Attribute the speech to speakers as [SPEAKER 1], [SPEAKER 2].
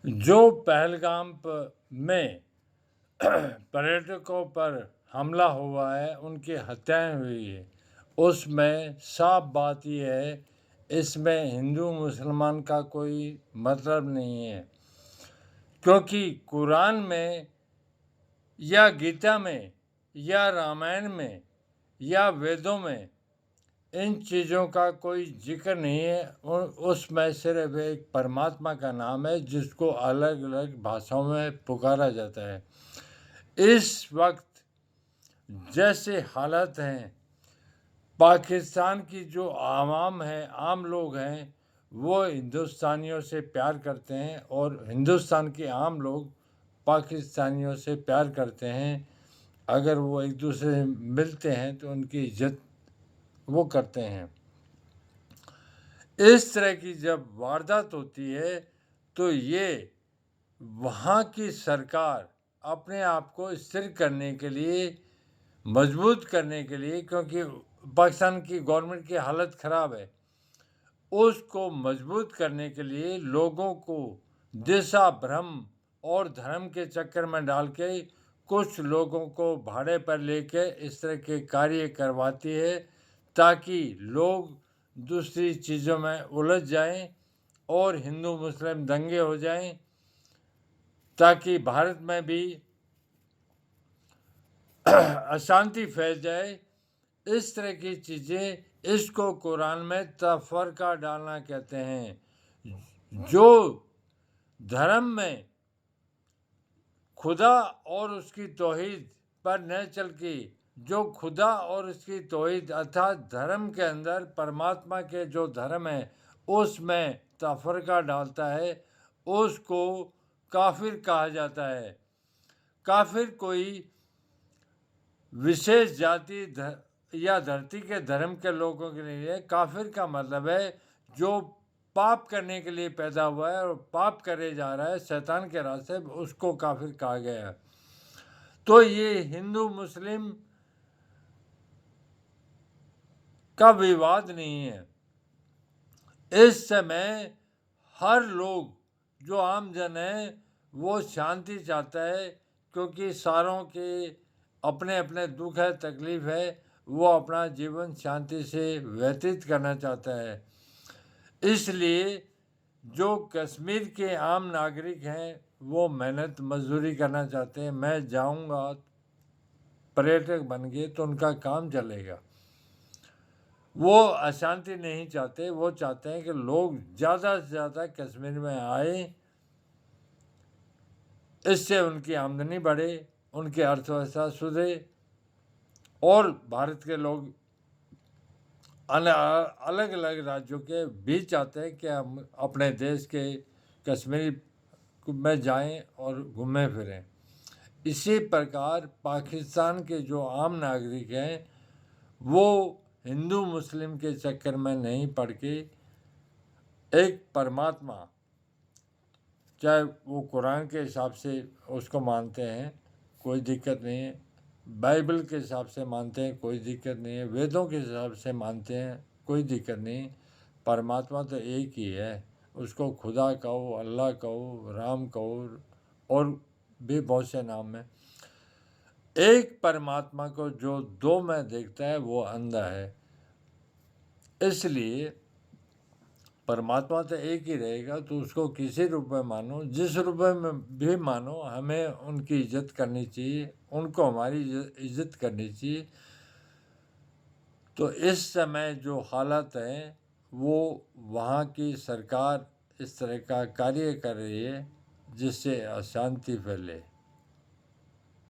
[SPEAKER 1] जो पहलगाम में पर्यटकों पर हमला हुआ है, उनकी हत्याएं हुई है, उसमें साफ बात यह है, इसमें हिंदू मुसलमान का कोई मतलब नहीं है, क्योंकि कुरान में या गीता में या रामायण में या वेदों में इन चीज़ों का कोई जिक्र नहीं है। उसमें सिर्फ एक परमात्मा का नाम है जिसको अलग अलग भाषाओं में पुकारा जाता है। इस वक्त जैसे हालत हैं, पाकिस्तान की जो आवाम है, आम लोग हैं, वो हिंदुस्तानियों से प्यार करते हैं और हिंदुस्तान के आम लोग पाकिस्तानियों से प्यार करते हैं। अगर वो एक दूसरे से मिलते हैं तो उनकी इज्जत वो करते हैं। इस तरह की जब वारदात होती है तो ये वहाँ की सरकार अपने आप को स्थिर करने के लिए, मजबूत करने के लिए, क्योंकि पाकिस्तान की गवर्नमेंट की हालत ख़राब है, उसको मजबूत करने के लिए लोगों को दिशा भ्रम और धर्म के चक्कर में डाल के कुछ लोगों को भाड़े पर लेके इस तरह के कार्य करवाती है, ताकि लोग दूसरी चीज़ों में उलझ जाएं और हिंदू मुस्लिम दंगे हो जाएं, ताकि भारत में भी अशांति फैल जाए। इस तरह की चीज़ें, इसको कुरान में तफरका डालना कहते हैं। जो धर्म में खुदा और उसकी तौहीद पर न चल के, जो खुदा और उसकी तौहीद अर्थात धर्म के अंदर परमात्मा के जो धर्म है उसमें तफरका डालता है, उसको काफिर कहा जाता है। काफिर कोई विशेष जाति या धरती के धर्म के लोगों के लिए। काफिर का मतलब है जो पाप करने के लिए पैदा हुआ है और पाप करे जा रहा है शैतान के रास्ते, उसको काफिर कहा गया है। तो ये हिंदू मुस्लिम का विवाद नहीं है। इस समय हर लोग जो आम जन है वो शांति चाहता है, क्योंकि सारों के अपने अपने दुख है, तकलीफ है, वो अपना जीवन शांति से व्यतीत करना चाहता है। इसलिए जो कश्मीर के आम नागरिक हैं वो मेहनत मजदूरी करना चाहते हैं। मैं जाऊंगा पर्यटक बन गए तो उनका काम चलेगा। वो अशांति नहीं चाहते, वो चाहते हैं कि लोग ज़्यादा से ज़्यादा कश्मीर में आए, इससे उनकी आमदनी बढ़े, उनकी अर्थव्यवस्था सुधरे और भारत के लोग अलग अलग राज्यों के भी चाहते हैं कि हम अपने देश के कश्मीर में जाएं और घूमें फिरें। इसी प्रकार पाकिस्तान के जो आम नागरिक हैं वो हिंदू मुस्लिम के चक्कर में नहीं पड़ के एक परमात्मा, चाहे वो कुरान के हिसाब से उसको मानते हैं, कोई दिक्कत नहीं है, बाइबल के हिसाब से मानते हैं, कोई दिक्कत नहीं है, वेदों के हिसाब से मानते हैं, कोई दिक्कत नहीं। परमात्मा तो एक ही है, उसको खुदा कहो, अल्लाह कहो, राम कहो और भी बहुत से नाम हैं। एक परमात्मा को जो दो में देखता है वो अंधा है। इसलिए परमात्मा तो एक ही रहेगा, तो उसको किसी रूप में मानो, जिस रूप में भी मानो, हमें उनकी इज्जत करनी चाहिए, उनको हमारी इज्जत करनी चाहिए। तो इस समय जो हालत है वो वहाँ की सरकार इस तरह का कार्य कर रही है जिससे अशांति फैले।